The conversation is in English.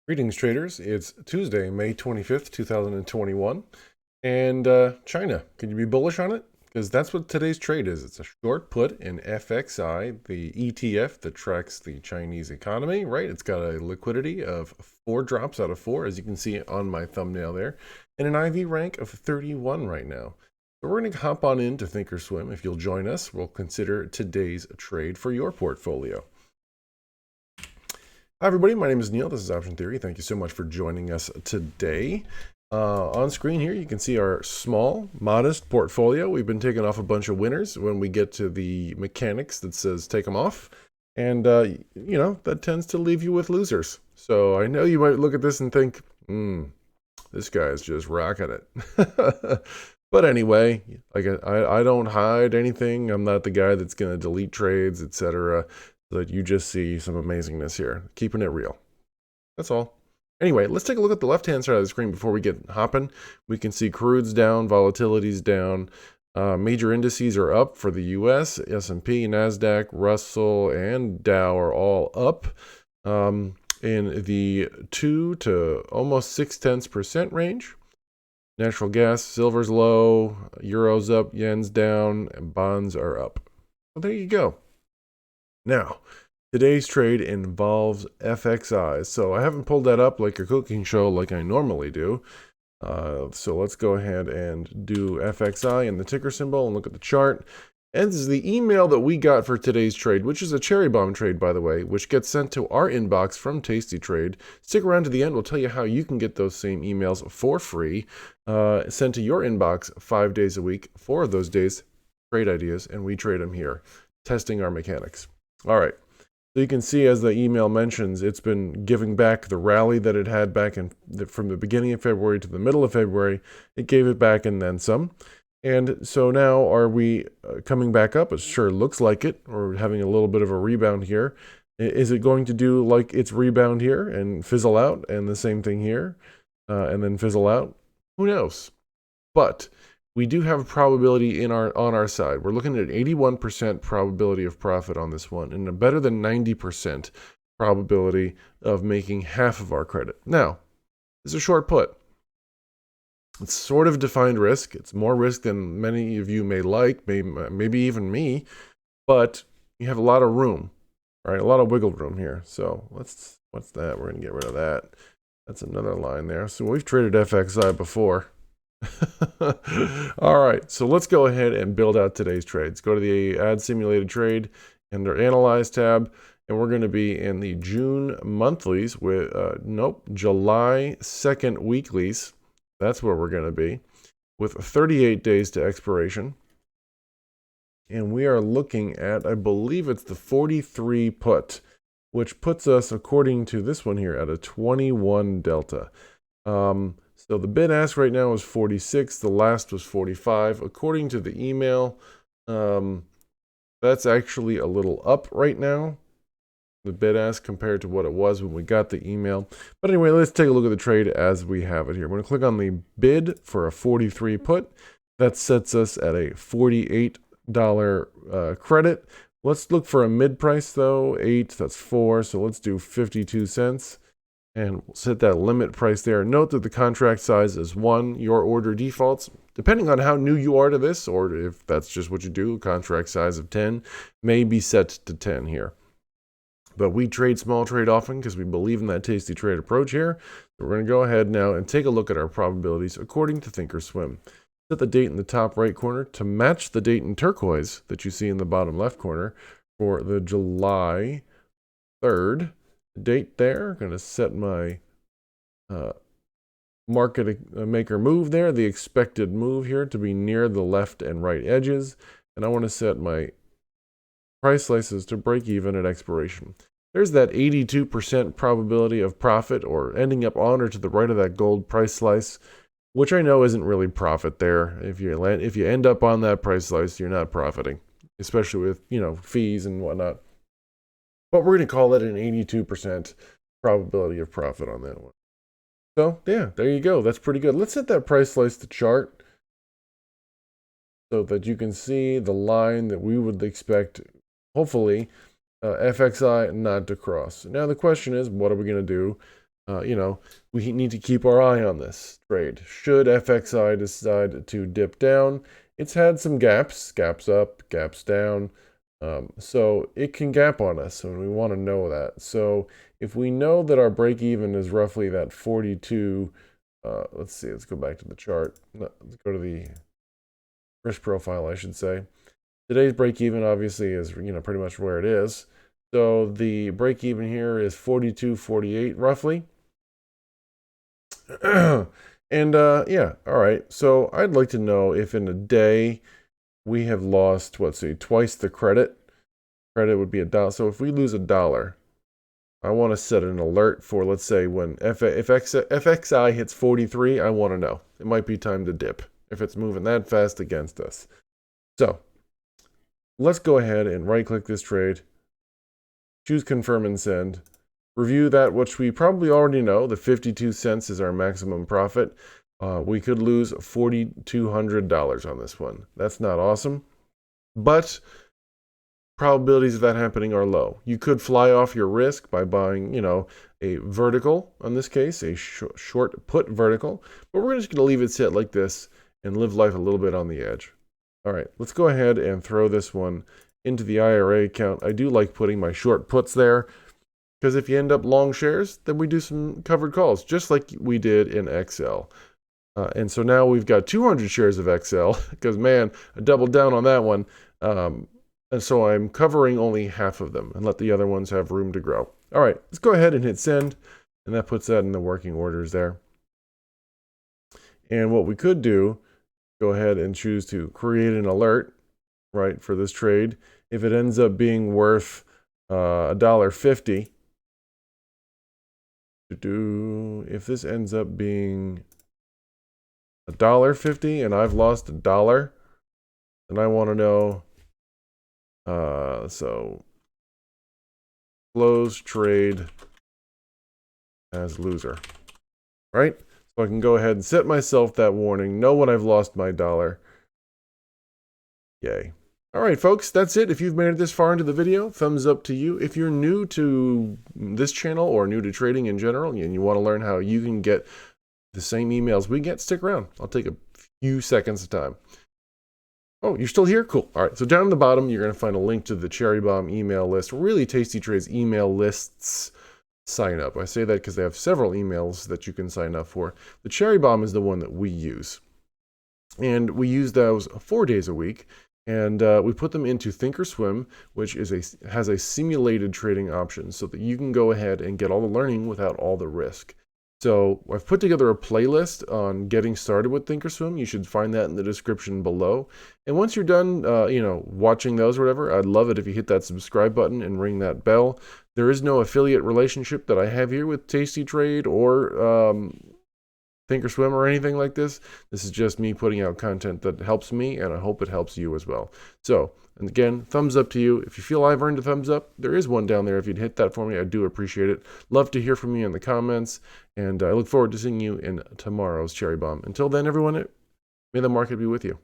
Greetings, traders. It's Tuesday, May 25th, 2021. And China, can you be bullish on it? Because that's what today's trade is. It's a short put in FXI, the ETF that tracks the Chinese economy, right? It's got a liquidity of 4 drops out of 4, as you can see on my thumbnail there, and an IV rank of 31 right now. So we're going to hop on into Thinkorswim. If you'll join us, we'll consider today's trade for your portfolio. Hi, everybody. My name is Neil. This is Option Theory. Thank you so much for joining us today. On screen here, you can see our small, modest portfolio. We've been taking off a bunch of winners when we get to the mechanics that says take them off. And, that tends to leave you with losers. So I know you might look at this and think, this guy's just rocking it. But anyway, like I don't hide anything. I'm not the guy that's going to delete trades, etc. So that you just see some amazingness here. Keeping it real. That's all. Anyway, let's take a look at the left-hand side of the screen before we get hopping. We can see crude's down, volatility's down. Major indices are up for the U.S. S&P, NASDAQ, Russell, and Dow are all up in the 2 to almost 0.6% range. Natural gas, silver's low, euro's up, yen's down, and bonds are up. Well, there you go. Now, today's trade involves FXI. So I haven't pulled that up like a cooking show like I normally do. So let's go ahead and do FXI and the ticker symbol and look at the chart. And this is the email that we got for today's trade, which is a cherry bomb trade, by the way, which gets sent to our inbox from Tasty Trade. Stick around to the end. We'll tell you how you can get those same emails for free, sent to your inbox 5 days a week. 4 of those days, trade ideas, and we trade them here, testing our mechanics. All right. So you can see, as the email mentions, it's been giving back the rally that it had back from the beginning of February to the middle of February. It gave it back and then some. And so now are we coming back up? It sure looks like it. We're having a little bit of a rebound here. Is it going to do like its rebound here and fizzle out, and the same thing here, and then fizzle out? Who knows? But we do have a probability on our side. We're looking at 81% probability of profit on this one, and a better than 90% probability of making half of our credit. Now, it's a short put. It's sort of defined risk. It's more risk than many of you may like, maybe even me, but you have a lot of room, right? A lot of wiggle room here. So what's that? We're going to get rid of that. That's another line there. So we've traded FXI before. All right, so let's go ahead and build out today's trades. Go to the Add Simulated Trade under Analyze tab, and we're going to be in the June monthlies with, July 2nd weeklies. That's where we're going to be with 38 days to expiration. And we are looking at, I believe it's the 43 put, which puts us, according to this one here, at a 21 delta. So the bid ask right now is 46. The last was 45. According to the email, that's actually a little up right now, the bid ask, compared to what it was when we got the email. But anyway, let's take a look at the trade as we have it here. I'm going to click on the bid for a 43 put. That sets us at a $48 credit. Let's look for a mid price though. 8, that's 4. So let's do 52 cents. And we'll set that limit price there. Note that the contract size is 1. Your order defaults, depending on how new you are to this, or if that's just what you do, contract size of 10 may be set to 10 here. But we trade small trade often because we believe in that tasty trade approach here. So we're going to go ahead now and take a look at our probabilities according to Thinkorswim. Set the date in the top right corner to match the date in turquoise that you see in the bottom left corner for the July 3rd. Date there. Going to set my market maker move there, the expected move here, to be near the left and right edges. And I want to set my price slices to break even at expiration. There's that 82% probability of profit, or ending up on or to the right of that gold price slice, which I know isn't really profit there. If you end up on that price slice, you're not profiting, especially with fees and whatnot. But we're going to call it an 82% probability of profit on that one. So, yeah, there you go. That's pretty good. Let's set that price slice to chart so that you can see the line that we would expect, hopefully, FXI not to cross. Now, the question is, what are we going to do you know, we need to keep our eye on this trade. Should FXI decide to dip down, it's had some gaps up, gaps down. So it can gap on us, and we want to know that. So if we know that our break even is roughly that 42, let's see, let's go back to the chart. No, let's go to the risk profile, I should say. Today's break even obviously is, pretty much where it is. So the break even here is 42.48 roughly. And yeah, all right. So I'd like to know if in a day we have lost, say twice the credit. Credit would be $1. So if we lose $1, I want to set an alert for, let's say, when if FXI hits 43, I want to know. It might be time to dip if it's moving that fast against us. So let's go ahead and right-click this trade, choose confirm and send, review that, which we probably already know, the 52 cents is our maximum profit. We could lose $4,200 on this one. That's not awesome, but probabilities of that happening are low. You could fly off your risk by buying, a vertical, in this case, a short put vertical, but we're just going to leave it sit like this and live life a little bit on the edge. All right, let's go ahead and throw this one into the IRA account. I do like putting my short puts there, because if you end up long shares, then we do some covered calls, just like we did in XL. And so now we've got 200 shares of XL, because, man, I doubled down on that one. And so I'm covering only half of them and let the other ones have room to grow. All right, let's go ahead and hit send. And that puts that in the working orders there. And what we could do, go ahead and choose to create an alert, right, for this trade. If it ends up being worth $1.50, if this ends up being $1.50 and I've lost $1, then I want to know, so close trade as loser, right? So I can go ahead and set myself that warning, know when I've lost my $1. Yay. All right, folks, that's it. If you've made it this far into the video, thumbs up to you. If you're new to this channel or new to trading in general and you want to learn how you can get the same emails we get, stick around. I'll take a few seconds of time. Oh, you're still here? Cool. All right, so down at the bottom, you're going to find a link to the Cherry Bomb email list. Really Tasty Trades email lists sign up. I say that because they have several emails that you can sign up for. The Cherry Bomb is the one that we use. And we use those 4 days a week. And we put them into Thinkorswim, which has a simulated trading option so that you can go ahead and get all the learning without all the risk. So I've put together a playlist on getting started with Thinkorswim. You should find that in the description below. And once you're done, watching those or whatever, I'd love it if you hit that subscribe button and ring that bell. There is no affiliate relationship that I have here with Tasty Trade or Thinkorswim or anything like this. This is just me putting out content that helps me, and I hope it helps you as well. So, and again, thumbs up to you. If you feel I've earned a thumbs up, there is one down there. If you'd hit that for me, I do appreciate it. Love to hear from you in the comments, and I look forward to seeing you in tomorrow's Cherry Bomb. Until then, everyone, may the market be with you.